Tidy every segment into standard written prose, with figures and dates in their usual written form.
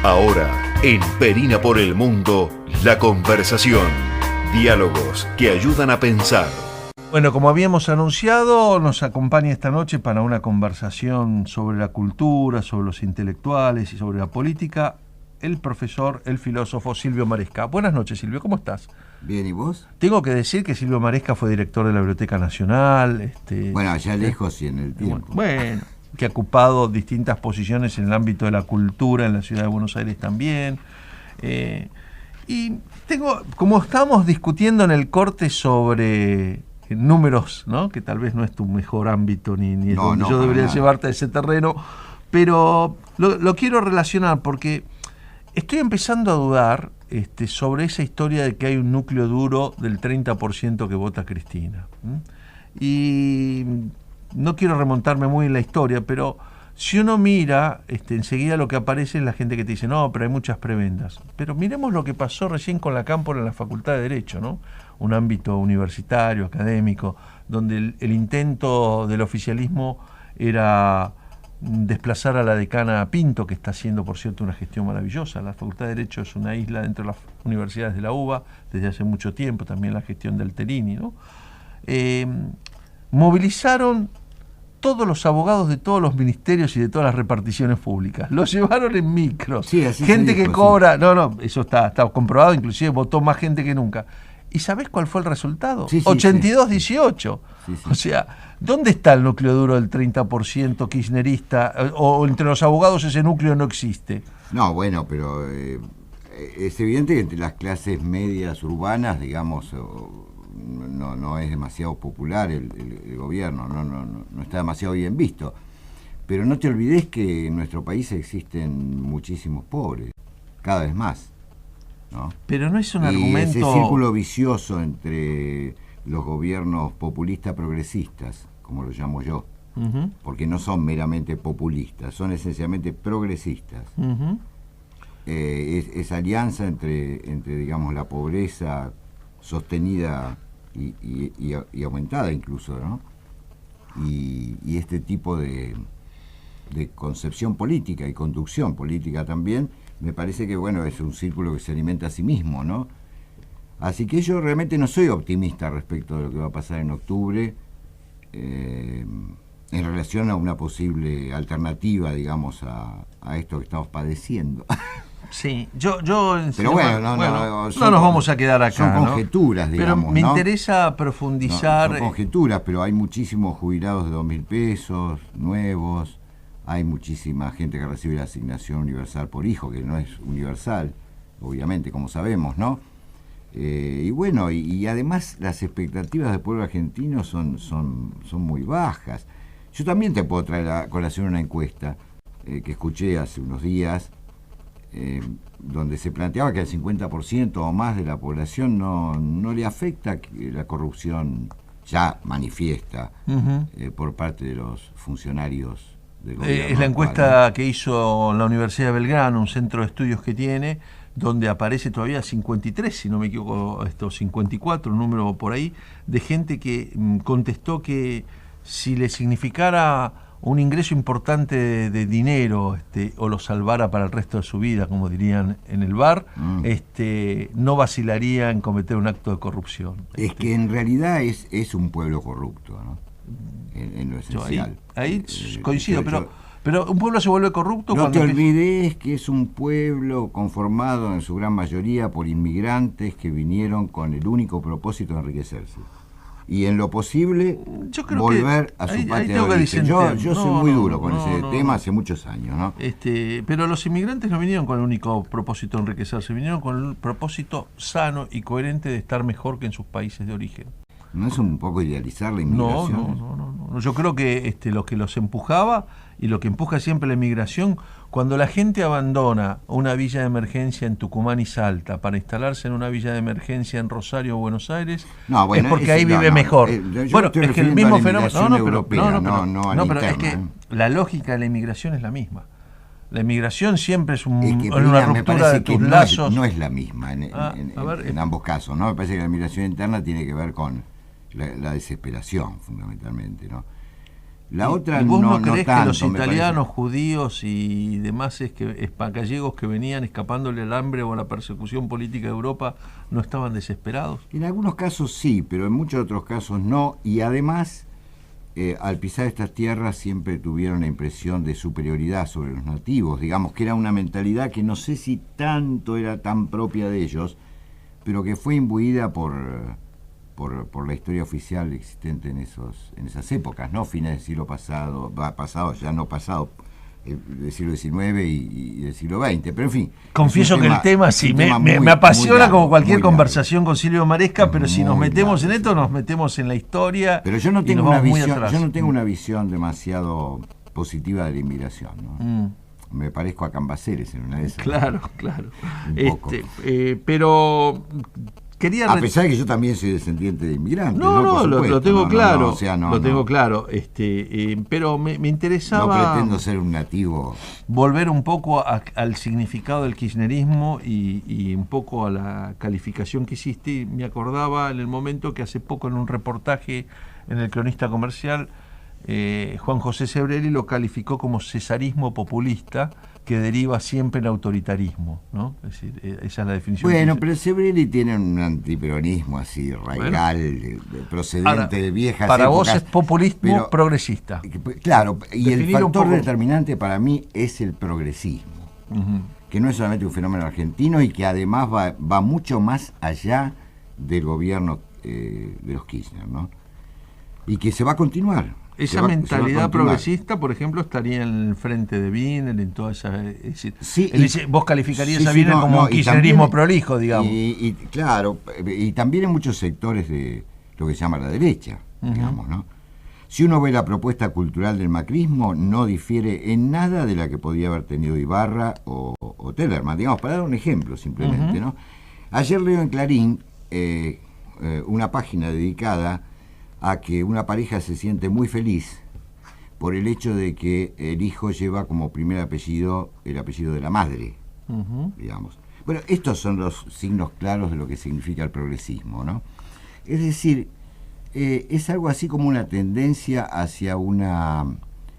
Ahora, en Perina por el Mundo, la conversación. Diálogos que ayudan a pensar. Bueno, como habíamos anunciado, nos acompaña esta noche para una conversación sobre la cultura, sobre los intelectuales y sobre la política, el profesor, el filósofo Silvio Maresca. Buenas noches, Silvio, ¿cómo estás? Bien, ¿y vos? Tengo que decir que Silvio Maresca fue director de la Biblioteca Nacional. Bueno, allá lejos y en el tiempo. Bueno, que ha ocupado distintas posiciones en el ámbito de la cultura en la ciudad de Buenos Aires también. Y como estábamos discutiendo en el corte sobre números, ¿no? Que tal vez no es tu mejor ámbito ni es donde yo debería llevarte a ese terreno, pero lo quiero relacionar porque estoy empezando a dudar sobre esa historia de que hay un núcleo duro del 30% que vota Cristina. Y no quiero remontarme muy en la historia, pero si uno mira, enseguida lo que aparece es la gente que te dice, no, pero hay muchas prebendas. Pero miremos lo que pasó recién con la Cámpora en la Facultad de Derecho, ¿no? Un ámbito universitario, académico, donde el intento del oficialismo era desplazar a la decana Pinto, que está haciendo, por cierto, una gestión maravillosa. La Facultad de Derecho es una isla dentro de las universidades de la UBA, desde hace mucho tiempo, también la gestión del Terini, ¿no? Movilizaron todos los abogados de todos los ministerios y de todas las reparticiones públicas. Los llevaron en micros. Sí, así gente se dijo, que cobra... Sí. No, eso está comprobado, inclusive votó más gente que nunca. ¿Y sabés cuál fue el resultado? Sí, 82-18. Sí. O sea, ¿dónde está el núcleo duro del 30% kirchnerista? O entre los abogados ese núcleo no existe. No, bueno, pero es evidente que entre las clases medias urbanas, digamos, no es demasiado popular el gobierno, no está demasiado bien visto. Pero no te olvides que en nuestro país existen muchísimos pobres, cada vez más, ¿no? Pero no es un argumento... Ese círculo vicioso entre los gobiernos populistas progresistas, como lo llamo yo, porque no son meramente populistas, son esencialmente progresistas. Esa alianza entre, digamos, la pobreza sostenida y aumentada incluso, ¿no? Y este tipo de concepción política y conducción política también, me parece que, bueno, es un círculo que se alimenta a sí mismo, ¿no? Así que yo realmente no soy optimista respecto de lo que va a pasar en octubre en relación a una posible alternativa, digamos, a esto que estamos padeciendo. Sí, pero bueno, no nos vamos a quedar acá. Son conjeturas, digamos. Pero me interesa profundizar. Son conjeturas, pero hay muchísimos jubilados de 2.000 pesos nuevos. Hay muchísima gente que recibe la asignación universal por hijo, que no es universal, obviamente, como sabemos, ¿no? Y bueno, y además las expectativas del pueblo argentino son muy bajas. Yo también te puedo traer a colación una encuesta que escuché hace unos días, donde se planteaba que al 50% o más de la población no le afecta la corrupción ya manifiesta por parte de los funcionarios del gobierno. Es la encuesta que hizo la Universidad de Belgrano, un centro de estudios que tiene, donde aparece todavía 53, si no me equivoco, 54, un número por ahí, de gente que contestó que si le significara un ingreso importante de dinero o lo salvara para el resto de su vida, como dirían en el bar, no vacilaría en cometer un acto de corrupción. Es que en realidad es un pueblo corrupto, ¿no? En lo esencial. Ahí coincido, pero un pueblo se vuelve corrupto no cuando... No te olvides que es un pueblo conformado en su gran mayoría por inmigrantes que vinieron con el único propósito de enriquecerse. Y en lo posible volver a su patria de origen. Yo soy muy duro con ese tema hace muchos años, ¿no? Pero los inmigrantes no vinieron con el único propósito de enriquecerse, vinieron con el propósito sano y coherente de estar mejor que en sus países de origen. ¿No es un poco idealizar la inmigración? No. Yo creo que lo que los empujaba y lo que empuja siempre la inmigración, cuando la gente abandona una villa de emergencia en Tucumán y Salta para instalarse en una villa de emergencia en Rosario o Buenos Aires, es porque ahí vive mejor. Bueno, es que el mismo fenómeno... pero es que la lógica de la inmigración es la misma. La inmigración siempre es una ruptura de tus lazos. No es la misma en ambos casos, ¿no? Me parece que la inmigración interna tiene que ver con la desesperación, fundamentalmente, ¿no? La otra ¿Y vos no no creés tanto, que los me parece. italianos, judíos y demás gallegos que venían escapándole al hambre o a la persecución política de Europa no estaban desesperados? En algunos casos sí, pero en muchos otros casos no, y además al pisar estas tierras siempre tuvieron la impresión de superioridad sobre los nativos, digamos que era una mentalidad que no sé si tanto era tan propia de ellos, pero que fue imbuida por la historia oficial existente en esas épocas, ¿no? Fines del siglo pasado, ya no pasado, del siglo XIX y del siglo XX, pero en fin. Confieso que el tema sí, me apasiona largo, como cualquier muy largo. conversación con Silvio Maresca, pero si nos Muy metemos largo, en esto, nos metemos en la historia. Pero yo no y tengo nos una vamos muy visión, atrás. yo no tengo una visión demasiado positiva de la inmigración, ¿no? Me parezco a Cambaceres en una de esas. Claro. Un poco. Pero quería... A pesar de que yo también soy descendiente de inmigrantes. No, Por lo supuesto. tengo claro. O sea, lo tengo claro. Pero me interesaba... No pretendo ser un nativo. Volver un poco al significado del kirchnerismo y un poco a la calificación que hiciste. Me acordaba en el momento que hace poco en un reportaje en el Cronista Comercial, Juan José Sebrelli lo calificó como cesarismo populista, que deriva siempre en autoritarismo, ¿no? Es decir, esa es la definición. Bueno, pero Sebrelli tiene un antiperonismo así, radical, procedente Ahora, de viejas para épocas. vos es populismo pero, progresista. Claro, y el Definir un factor poco. determinante para mí es el progresismo, que no es solamente un fenómeno argentino y que además va mucho más allá del gobierno de los Kirchner, ¿no? Y que se va a continuar. Esa mentalidad progresista, por ejemplo, estaría en el frente de Wiener, en toda esa... Sí, vos calificarías a Wiener como un kirchnerismo también, prolijo, digamos. Claro, y también en muchos sectores de lo que se llama la derecha, digamos, ¿no? Si uno ve la propuesta cultural del macrismo, no difiere en nada de la que podía haber tenido Ibarra o Tellerman, digamos, para dar un ejemplo simplemente, ¿no? Ayer leo en Clarín una página dedicada a que una pareja se siente muy feliz por el hecho de que el hijo lleva como primer apellido el apellido de la madre, digamos. Bueno, estos son los signos claros de lo que significa el progresismo, ¿no? Es decir, es algo así como una tendencia hacia una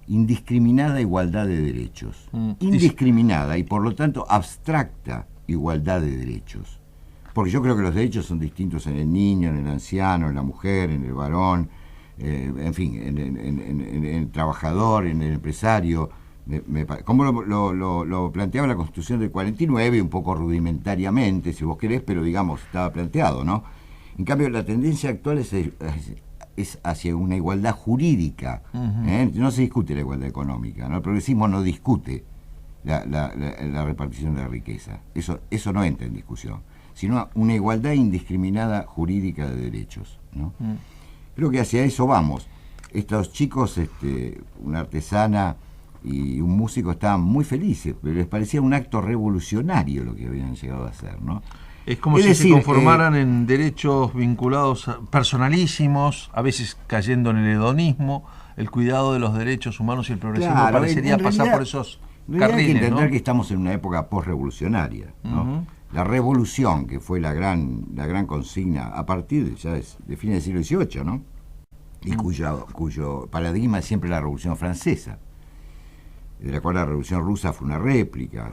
indiscriminada igualdad de derechos. Indiscriminada y por lo tanto abstracta igualdad de derechos. Porque yo creo que los derechos son distintos en el niño, en el anciano, en la mujer, en el varón, en fin, en el trabajador, en el empresario. Como lo planteaba la Constitución del 49, un poco rudimentariamente, si vos querés, pero digamos, estaba planteado, ¿no? En cambio, la tendencia actual es hacia una igualdad jurídica. No se discute la igualdad económica, ¿no? El progresismo no discute la repartición de la riqueza. Eso no entra en discusión, sino una igualdad indiscriminada jurídica de derechos, ¿no? Creo que hacia eso vamos. Estos chicos, una artesana y un músico estaban muy felices, pero les parecía un acto revolucionario lo que habían llegado a hacer, ¿no? Es como si se conformaran en derechos vinculados personalísimos, a veces cayendo en el hedonismo, el cuidado de los derechos humanos y el progresismo. Claro, parecería en pasar realidad, por esos hay que entender, ¿no? que estamos en una época posrevolucionaria, ¿no? La revolución, que fue la gran consigna a partir de fines del siglo XVIII, ¿no? Y cuyo paradigma es siempre la Revolución Francesa, de la cual la Revolución Rusa fue una réplica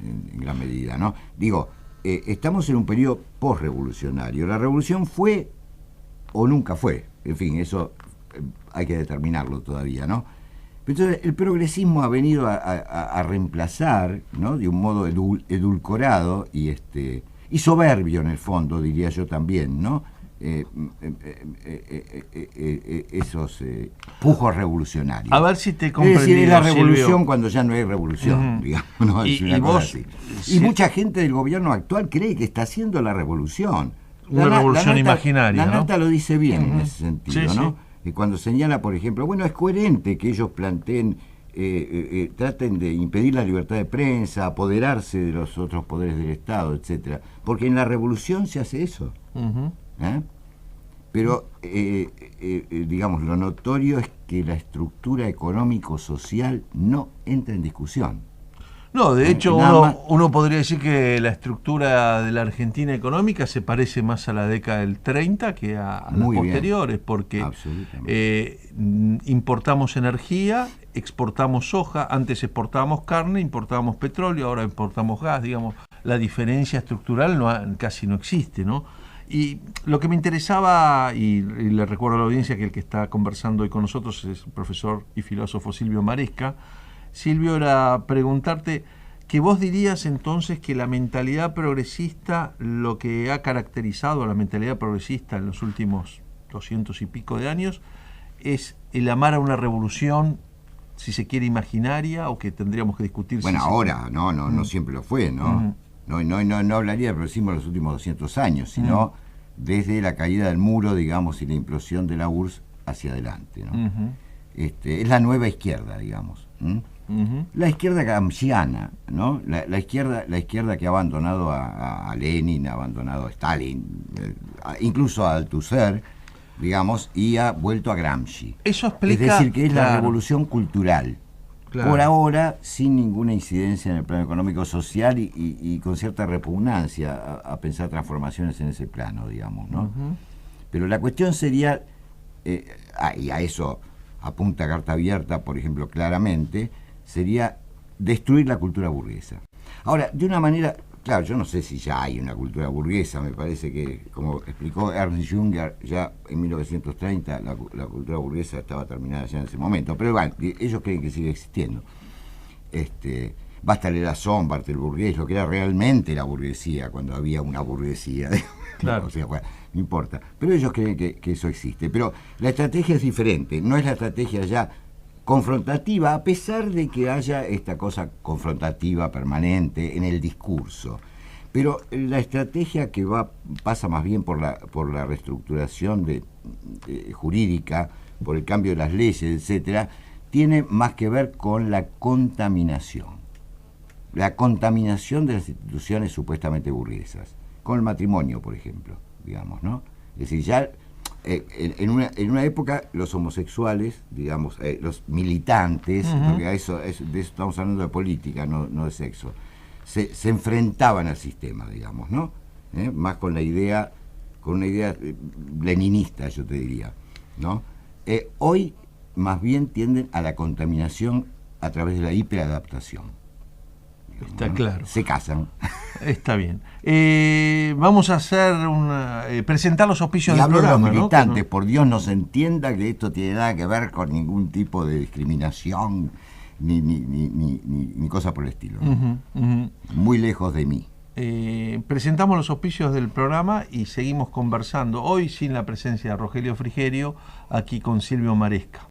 en gran medida, ¿no? Digo, estamos en un periodo posrevolucionario. La revolución fue o nunca fue, en fin, eso hay que determinarlo todavía, ¿no? Entonces, el progresismo ha venido a reemplazar, ¿no?, de un modo edulcorado y soberbio, en el fondo, diría yo también, ¿no?, esos pujos revolucionarios. A ver si te comprendí. Es decir, es la revolución, Silvio, cuando ya no hay revolución, digamos, ¿no? Es una cosa así. Y mucha gente del gobierno actual cree que está haciendo la revolución. Una revolución imaginaria, La ¿no? nota lo dice bien en ese sentido, Sí, ¿no? sí. Y cuando señala, por ejemplo, bueno, es coherente que ellos planteen, traten de impedir la libertad de prensa, apoderarse de los otros poderes del Estado, etcétera, porque en la revolución se hace eso. Pero, digamos, lo notorio es que la estructura económico-social no entra en discusión. No, de hecho Nada más. uno podría decir que la estructura de la Argentina económica se parece más a la década del 30 que a las Muy bien. posteriores, porque Absolutamente. importamos energía, exportamos soja, antes exportábamos carne, importábamos petróleo, ahora importamos gas, digamos, la diferencia estructural casi no existe, ¿no? Y lo que me interesaba, y le recuerdo a la audiencia que el que está conversando hoy con nosotros es el profesor y filósofo Silvio Maresca. Silvio, era preguntarte que vos dirías entonces que la mentalidad progresista, lo que ha caracterizado a la mentalidad progresista en los últimos 200 y pico de años, es el amar a una revolución, si se quiere, imaginaria, o que tendríamos que discutir. Bueno, si ahora, no siempre lo fue, ¿no? No hablaría del progresismo de los últimos 200 años, sino desde la caída del muro, digamos, y la implosión de la URSS hacia adelante, ¿no? Es la nueva izquierda, digamos. La izquierda gramsciana, ¿no? La izquierda que ha abandonado a Lenin, ha abandonado a Stalin, incluso a Althusser, digamos, y ha vuelto a Gramsci. Eso explica, es decir, que es claro, la revolución cultural. Claro. Por ahora, sin ninguna incidencia en el plano económico-social y con cierta repugnancia a pensar transformaciones en ese plano, digamos, ¿no? Pero la cuestión sería, y a eso apunta Carta Abierta, por ejemplo, claramente, sería destruir la cultura burguesa. Ahora, de una manera, claro, yo no sé si ya hay una cultura burguesa, me parece que, como explicó Ernst Jünger, ya en 1930 la cultura burguesa estaba terminada ya en ese momento, pero bueno, ellos creen que sigue existiendo. Basta leer a Sombart, el burgués, lo que era realmente la burguesía, cuando había una burguesía. Claro. O sea, bueno, no importa. Pero ellos creen que eso existe. Pero la estrategia es diferente, no es la estrategia ya confrontativa, a pesar de que haya esta cosa confrontativa permanente en el discurso. Pero la estrategia que pasa más bien por la reestructuración jurídica, por el cambio de las leyes, etcétera, tiene más que ver con la contaminación. La contaminación de las instituciones supuestamente burguesas. Con el matrimonio, por ejemplo, digamos, ¿no? Es decir, ya en una época los homosexuales, digamos, los militantes, porque de eso estamos hablando de política, no de sexo, se enfrentaban al sistema, digamos, ¿no? Más con una idea leninista, yo te diría, ¿no? Hoy más bien tienden a la contaminación a través de la hiperadaptación. Está claro. Se casan. Está bien. Vamos a hacer presentar los auspicios del programa. Y hablo de los militantes, ¿no? por Dios, no se entienda que esto tiene nada que ver con ningún tipo de discriminación ni cosa por el estilo, ¿no? Muy lejos de mí. Presentamos los auspicios del programa y seguimos conversando. Hoy sin la presencia de Rogelio Frigerio, aquí con Silvio Maresca.